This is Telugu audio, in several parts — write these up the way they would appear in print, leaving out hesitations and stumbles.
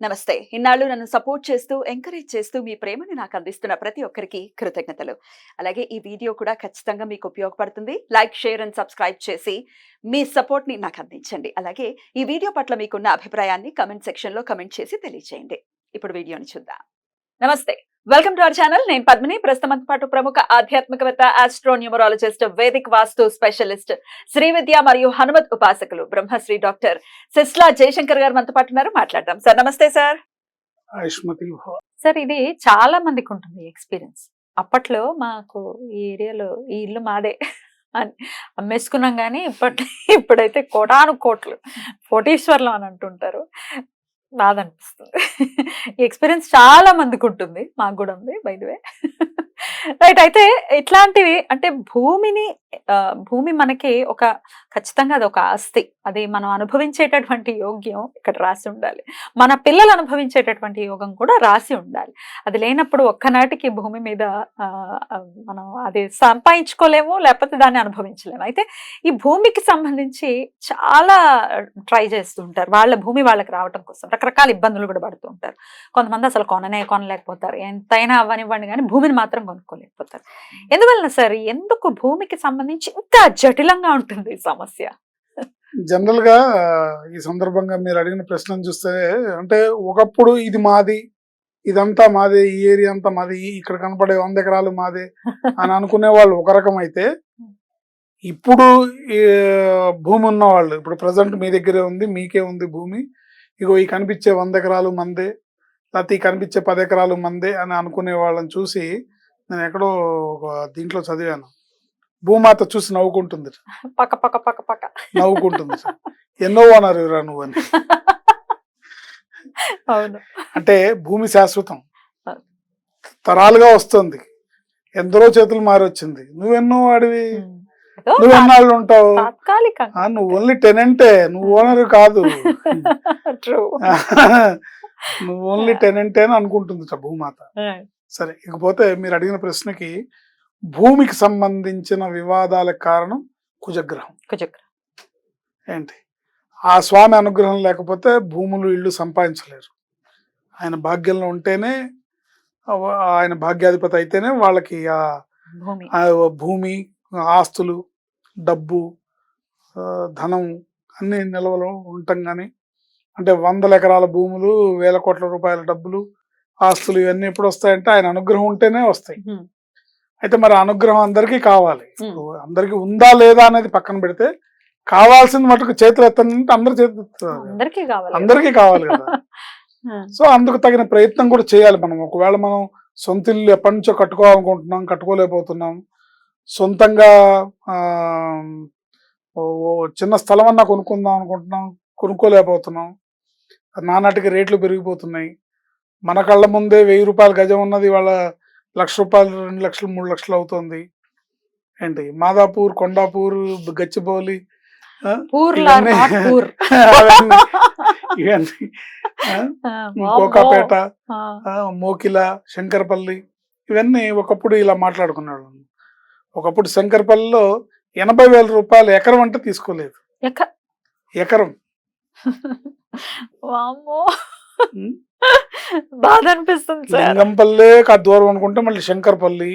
నమస్తే. ఇన్నాళ్ళు నన్ను సపోర్ట్ చేస్తూ, ఎంకరేజ్ చేస్తూ మీ ప్రేమని నాకు అందిస్తున్న ప్రతి ఒక్కరికి కృతజ్ఞతలు. అలాగే ఈ వీడియో కూడా ఖచ్చితంగా మీకు ఉపయోగపడుతుంది. లైక్, షేర్ అండ్ సబ్స్క్రైబ్ చేసి మీ సపోర్ట్‌ని నాకు అందించండి. అలాగే ఈ వీడియో పట్ల మీకున్న అభిప్రాయాన్ని కామెంట్ సెక్షన్‌లో కామెంట్ చేసి తెలియజేయండి. ఇప్పుడు వీడియోని చూద్దాం. నమస్తే. Welcome to our channel. నేను పద్మిని. ప్రస్తుతం పాటు ప్రముఖ ఆధ్యాత్మికవేత్త, ఆస్ట్రో న్యూమరాలజిస్ట్, వేదిక్ వాస్తు స్పెషలిస్ట్, శ్రీ విద్య మరియు హనుమత్ ఉపాసకులు బ్రహ్మశ్రీ డాక్టర్ సిస్లా జయశంకర్ గారు మనతో పాటు ఉన్నారు. మాట్లాడదాం. సార్ నమస్తే సార్. సార్ ఇది చాలా మందికి ఉంటుంది ఎక్స్పీరియన్స్. అప్పట్లో మాకు ఈ ఏరియాలో ఈ ఇల్లు మాదే అని అమ్మేసుకున్నాం, కానీ ఇప్పుడైతే కోటాను కోట్లు కోటీశ్వర్లం అని అంటుంటారు. బాధ అనిపిస్తుంది. ఈ ఎక్స్పీరియన్స్ చాలా మందికి ఉంటుంది, మాకు కూడా ఉంది బై ది వే. రైట్. అయితే ఇట్లాంటివి అంటే భూమి మనకి ఒక ఖచ్చితంగా అది ఒక ఆస్తి. అది మనం అనుభవించేటటువంటి యోగ్యం ఇక్కడ రాసి ఉండాలి. మన పిల్లలు అనుభవించేటటువంటి యోగం కూడా రాసి ఉండాలి. అది లేనప్పుడు ఒక్కనాటికి భూమి మీద మనం అది సంపాదించుకోలేము, లేకపోతే దాన్ని అనుభవించలేము. అయితే ఈ భూమికి సంబంధించి చాలా ట్రై చేస్తూ ఉంటారు, వాళ్ళ భూమి వాళ్ళకి రావటం కోసం రకరకాల ఇబ్బందులు కూడా పడుతూ ఉంటారు. కొంతమంది అసలు కొనలేకపోతారు, ఎంతైనా అవ్వనివ్వండి కానీ భూమిని మాత్రం కొనుక్కోలేకపోతారు. ఎందువలన సార్, ఎందుకు భూమికి సంబంధించి ఇంత జటిలంగా ఉంటుంది ఈ సమస్య? జనరల్ గా ఈ సందర్భంగా మీరు అడిగిన ప్రశ్నను చూస్తే, అంటే ఒకప్పుడు ఇది మాది, ఇదంతా మాదే, ఈ ఏరియా అంతా మాది, ఇక్కడ కనపడే 100 ఎకరాలు మాదే అని అనుకునే వాళ్ళు ఒక రకం అయితే, ఇప్పుడు భూమి ఉన్న వాళ్ళు, ఇప్పుడు ప్రజెంట్ మీ దగ్గరే ఉంది, మీకే ఉంది భూమి, ఇగో ఈ కనిపించే 100 ఎకరాలు మందే, లేకపోతే ఈ కనిపించే 10 ఎకరాలు మందే అని అనుకునే వాళ్ళని చూసి నేను ఎక్కడో ఒక దీంట్లో చదివాను. భూమాత చూసి నవ్వుకుంటుంది, పక్క పక్క పక్క పక్క నవ్వుకుంటుంది. ఎన్నో అన్నారు రా నువ్వు అని. అవును. అంటే భూమి శాశ్వతం, తరాలుగా వస్తుంది, ఎందరో చేతులు మారొచ్చింది. నువ్వెన్నో వాడివి, నువ్వెన్నాళ్ళు ఉంటావు, నువ్వు ఓన్లీ టెనెంటే, నువ్వు ఓనర్ కాదు. నువ్వు ఓన్లీ టెనెంటే అని అనుకుంటుంది భూమాత. సరే, ఇకపోతే మీరు అడిగిన ప్రశ్నకి, భూమికి సంబంధించిన వివాదాలకు కారణం కుజగ్రహం. ఏంటి, ఆ స్వామి అనుగ్రహం లేకపోతే భూములు ఇళ్ళు సంపాదించలేరు. ఆయన భాగ్యంలో ఉంటేనే, ఆయన భాగ్యాధిపతి అయితేనే వాళ్ళకి ఆ భూమి, ఆస్తులు, డబ్బు, ధనం అన్ని నిల్వలో ఉండటం. కానీ అంటే 100 ఎకరాల భూములు, 1000 కోట్ల రూపాయల డబ్బులు, ఆస్తులు ఇవన్నీ ఎప్పుడు వస్తాయంటే ఆయన అనుగ్రహం ఉంటేనే వస్తాయి. అయితే మరి అనుగ్రహం అందరికీ కావాలి. అందరికి ఉందా లేదా అనేది పక్కన పెడితే, కావాల్సింది మటుకు చేతులు ఎత్తంటే అందరి చేతులు అందరికీ కావాలి కదా. సో అందుకు తగిన ప్రయత్నం కూడా చేయాలి మనం. ఒకవేళ మనం సొంత ఇల్లు ఎప్పటి నుంచో కట్టుకోవాలనుకుంటున్నాం, కట్టుకోలేకపోతున్నాం, సొంతంగా చిన్న స్థలం అన్నా కొనుక్కుందాం అనుకుంటున్నాం, కొనుక్కోలేకపోతున్నాం, నానాటికి రేట్లు పెరిగిపోతున్నాయి. మన కళ్ళ ముందే 1000 రూపాయల గజం ఉన్నది వాళ్ళ 1,00,000 రూపాయలు, 2 లక్షలు, 3 లక్షలు అవుతుంది. ఏంటి, మాదాపూర్, కొండాపూర్, గచ్చిబౌలి, ఇవన్నీ, కోకాపేట, మోకిల, శంకరపల్లి, ఇవన్నీ ఒకప్పుడు ఇలా మాట్లాడుకున్నాడు. ఒకప్పుడు శంకరపల్లిలో 80,000 రూపాయలు ఎకరం అంటే తీసుకోలేదు. ఎకరం. బాధ అనిపిస్తుంది. లింగంపల్లి దూరం అనుకుంటే మళ్ళీ శంకరపల్లి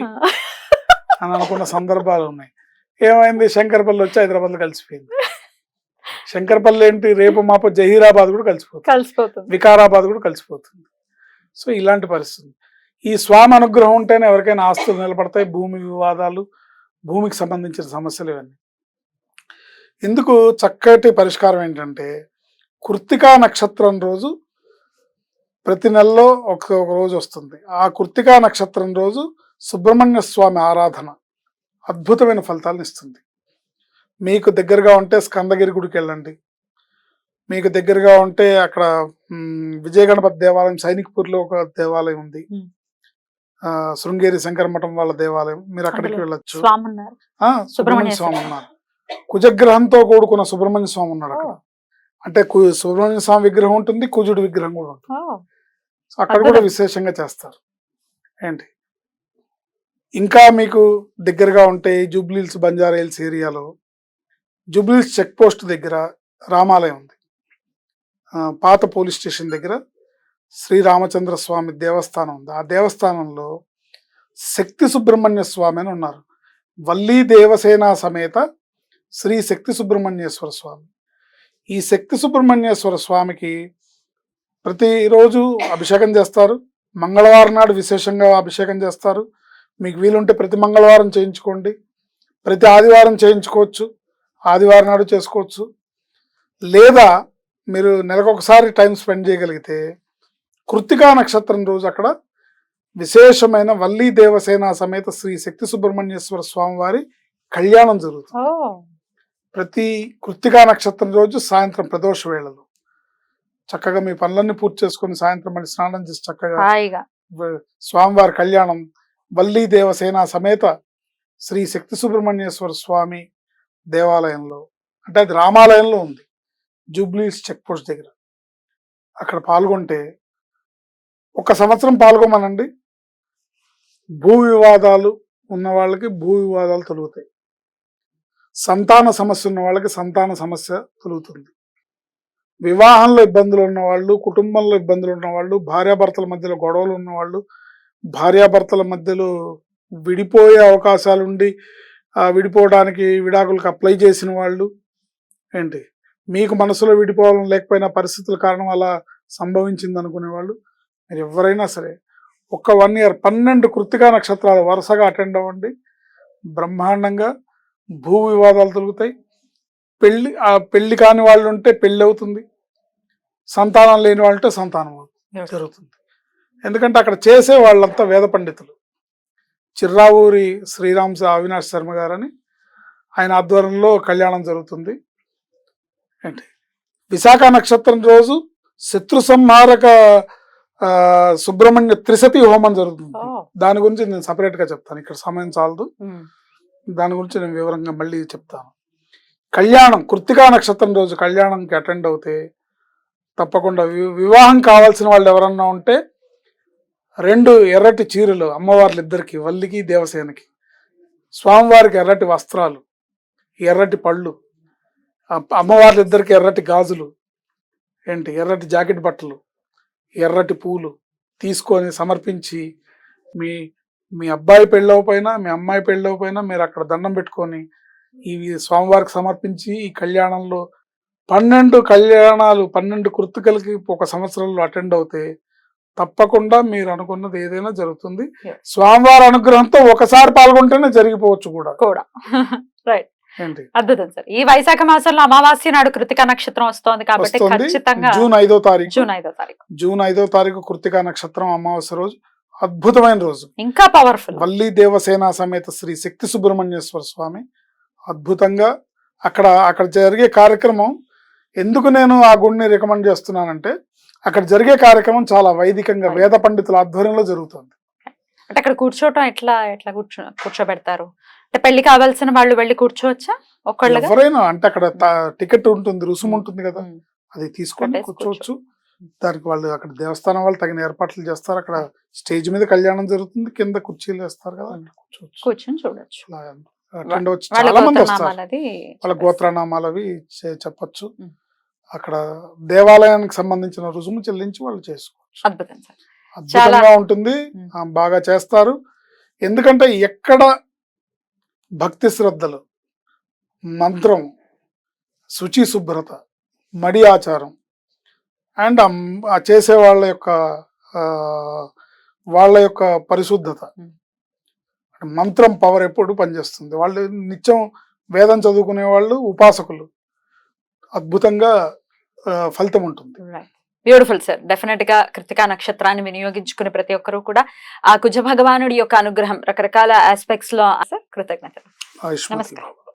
అని అనుకున్న సందర్భాలు ఉన్నాయి. ఏమైంది, శంకరపల్లి వచ్చి హైదరాబాద్ లో కలిసిపోయింది. శంకరపల్లి ఏంటి, రేపు మాపు జహీరాబాద్ కూడా కలిసిపోతుంది, వికారాబాద్ కూడా కలిసిపోతుంది. సో ఇలాంటి పరిస్థితి. ఈ స్వామి అనుగ్రహం ఉంటేనే ఎవరికైనా ఆస్తులు నిలబడతాయి. భూమి వివాదాలు, భూమికి సంబంధించిన సమస్యలు ఇవన్నీ. ఇందుకు చక్కటి పరిష్కారం ఏంటంటే, కృత్తికా నక్షత్రం రోజు ప్రతి నెలలో ఒక రోజు వస్తుంది. ఆ కృత్తికా నక్షత్రం రోజు సుబ్రహ్మణ్య స్వామి ఆరాధన అద్భుతమైన ఫలితాలను ఇస్తుంది. మీకు దగ్గరగా ఉంటే స్కందగిరి గుడికి వెళ్ళండి. మీకు దగ్గరగా ఉంటే అక్కడ విజయ గణపతి దేవాలయం, సైనిక్పూర్లో ఒక దేవాలయం ఉంది, శృంగేరి శంకర మఠం వాళ్ళ దేవాలయం, మీరు అక్కడికి వెళ్ళొచ్చు. సుబ్రహ్మణ్య స్వామి ఉన్నారు, కుజగ్రహంతో కూడుకున్న సుబ్రహ్మణ్య స్వామి ఉన్నాడు అక్కడ. అంటే సుబ్రహ్మణ్య స్వామి విగ్రహం ఉంటుంది, కుజుడి విగ్రహం కూడా ఉంటుంది. అక్కడ కూడా విశేషంగా చేస్తారు. ఏంటి, ఇంకా మీకు దగ్గరగా ఉంటే జూబ్లీహిల్స్, బంజారా హిల్స్ ఏరియాలో జూబ్లీహిల్స్ చెక్ పోస్ట్ దగ్గర రామాలయం ఉంది. పాత పోలీస్ స్టేషన్ దగ్గర శ్రీరామచంద్ర స్వామి దేవస్థానం ఉంది. ఆ దేవస్థానంలో శక్తి సుబ్రహ్మణ్య స్వామి అని ఉన్నారు. వల్లీ దేవసేన సమేత శ్రీ శక్తి సుబ్రహ్మణ్యేశ్వర స్వామి. ఈ శక్తి సుబ్రహ్మణ్యేశ్వర స్వామికి ప్రతిరోజు అభిషేకం చేస్తారు. మంగళవారం నాడు విశేషంగా అభిషేకం చేస్తారు. మీకు వీలుంటే ప్రతి మంగళవారం చేయించుకోండి, ప్రతి ఆదివారం చేయించుకోవచ్చు, ఆదివారం నాడు చేసుకోవచ్చు. లేదా మీరు నెలకొకసారి టైం స్పెండ్ చేయగలిగితే కృత్తికా నక్షత్రం రోజు అక్కడ విశేషమైన వల్లీ దేవసేన సమేత శ్రీ శక్తి సుబ్రహ్మణ్యేశ్వర స్వామి వారి కళ్యాణం జరుగుతుంది. ప్రతి కృత్తికా నక్షత్రం రోజు సాయంత్రం ప్రదోష వేళలో చక్కగా మీ పనులన్నీ పూర్తి చేసుకుని సాయంత్రం మళ్ళీ స్నానం చేసి చక్కగా స్వామివారి కళ్యాణం వల్లీ దేవసేన సమేత శ్రీ శక్తి సుబ్రహ్మణ్యేశ్వర స్వామి దేవాలయంలో, అంటే అది రామాలయంలో ఉంది, జూబ్లీస్ చెక్ పోస్ట్ దగ్గర. అక్కడ పాల్గొంటే ఒక సంవత్సరం పాల్గొమనండి, భూ వివాదాలు ఉన్న వాళ్ళకి భూ వివాదాలు తొలుగుతాయి, సంతాన సమస్య ఉన్న వాళ్ళకి సంతాన సమస్య తొలుగుతుంది, వివాహంలో ఇబ్బందులు ఉన్నవాళ్ళు, కుటుంబంలో ఇబ్బందులు ఉన్నవాళ్ళు, భార్యాభర్తల మధ్యలో గొడవలు ఉన్నవాళ్ళు, భార్యాభర్తల మధ్యలో విడిపోయే అవకాశాలు ఉండి విడిపోవడానికి విడాకులకు అప్లై చేసిన వాళ్ళు, ఏంటి మీకు మనసులో విడిపోవాలని లేకపోయినా పరిస్థితుల కారణం అలా సంభవించింది అనుకునే వాళ్ళు, మీరు ఎవరైనా సరే ఒక 1 year 12 కృత్తికా నక్షత్రాలు వరుసగా అటెండ్ అవ్వండి. బ్రహ్మాండంగా భూ వివాదాలు తొలుగుతాయి. పెళ్లి కాని వాళ్ళు ఉంటే పెళ్లి అవుతుంది, సంతానం లేని వాళ్ళు ఉంటే సంతానం జరుగుతుంది. ఎందుకంటే అక్కడ చేసే వాళ్ళంతా వేద పండితులు. చిర్రావూరి శ్రీరామ్ అవినాష్ శర్మ గారని ఆయన ఆధ్వర్యంలో కళ్యాణం జరుగుతుంది. ఏంటి విశాఖ నక్షత్రం రోజు శత్రు సంహారక సుబ్రహ్మణ్య త్రిశతి హోమం జరుగుతుంది. దాని గురించి నేను సపరేట్ గా చెప్తాను, ఇక్కడ సమయం చాలదు. దాని గురించి నేను వివరంగా మళ్ళీ చెప్తాను. కళ్యాణం కృత్తికా నక్షత్రం రోజు కళ్యాణంకి అటెండ్ అవుతే తప్పకుండా వివాహం కావాల్సిన వాళ్ళు ఎవరన్నా ఉంటే 2 ఎర్రటి చీరలు అమ్మవార్లిద్దరికి, వల్లికి దేవసేనకి, స్వామివారికి ఎర్రటి వస్త్రాలు, ఎర్రటి పళ్ళు, అమ్మవార్లిద్దరికి ఎర్రటి గాజులు, ఏంటి ఎర్రటి జాకెట్ బట్టలు, ఎర్రటి పూలు తీసుకొని సమర్పించి మీ అబ్బాయి పెళ్ళవపోయినా మీ అమ్మాయి పెళ్ళవపోయినా మీరు అక్కడ దండం పెట్టుకొని ఈ స్వామివారికి సమర్పించి ఈ కళ్యాణంలో 12 కళ్యాణాలు 12 కృత్తికలకి ఒక సంవత్సరంలో అటెండ్ అవుతే తప్పకుండా మీరు అనుకున్నది ఏదైనా జరుగుతుంది. స్వామివారి అనుగ్రహంతో ఒకసారి పాల్గొంటేనే జరిగిపోవచ్చు కూడా. రైట్, ఏంటి అద్భుతం సార్. ఈ వైశాఖ మాసంలో అమావాస్య నాడు కృత్తికా నక్షత్రం వస్తోంది కాబట్టి ఖచ్చితంగా జూన్ 5వ తారీఖు కృత్తికా నక్షత్రం అమావాస్య రోజు అద్భుతమైన రోజు, ఇంకా పవర్ఫుల్. వల్లీ దేవసేన సమేత శ్రీ శక్తి సుబ్రహ్మణ్యేశ్వర స్వామి అద్భుతంగా అక్కడ జరిగే కార్యక్రమం. ఎందుకు నేను ఆ గుడిని రికమెండ్ చేస్తున్నానంటే అక్కడ జరిగే కార్యక్రమం చాలా వైదికంగా వేద పండితుల ఆధ్వర్యంలో జరుగుతుంది. అంటే అక్కడ కూర్చోవటం ఎట్లా కూర్చోబెడతారు? అంటే పెళ్లి కావాల్సిన వాళ్ళు వెళ్ళి కూర్చోవచ్చా? ఎవరైనా అంటే అక్కడ టికెట్ ఉంటుంది, రుసుము ఉంటుంది కదా, అది తీసుకొని కూర్చోవచ్చు. దానికి వాళ్ళు అక్కడ దేవస్థానం వాళ్ళు తగిన ఏర్పాట్లు చేస్తారు. అక్కడ స్టేజ్ మీద కళ్యాణం జరుగుతుంది, కింద కుర్చీలు వేస్తారు కదా, కూర్చొని చూడొచ్చు. చాలా మంది వస్తారు, వాళ్ళ గోత్రనామాలు అవి చెప్పచ్చు. అక్కడ దేవాలయానికి సంబంధించిన రుసుము చెల్లించి వాళ్ళు చేసుకోవచ్చు. అద్భుతంగా ఉంటుంది, బాగా చేస్తారు. ఎందుకంటే ఎక్కడ భక్తి శ్రద్ధలు, మంత్రం, శుచి శుభ్రత, మడి ఆచారం అండ్ చేసే వాళ్ళ యొక్క పరిశుద్ధత, మంత్రం పవర్ ఎప్పుడు పనిచేస్తుంది. వాళ్ళు నిత్యం వేదం చదువుకునే వాళ్ళు, ఉపాసకులు, అద్భుతంగా ఫలితం ఉంటుంది. Beautiful sir. డెఫినెట్ గా కృత్తికా నక్షత్రాన్ని వినియోగించుకునే ప్రతి ఒక్కరూ కూడా ఆ కుజ భగవానుడి యొక్క అనుగ్రహం రకరకాల ఆస్పెక్ట్స్ లో. కృతజ్ఞతలు. నమస్కారం.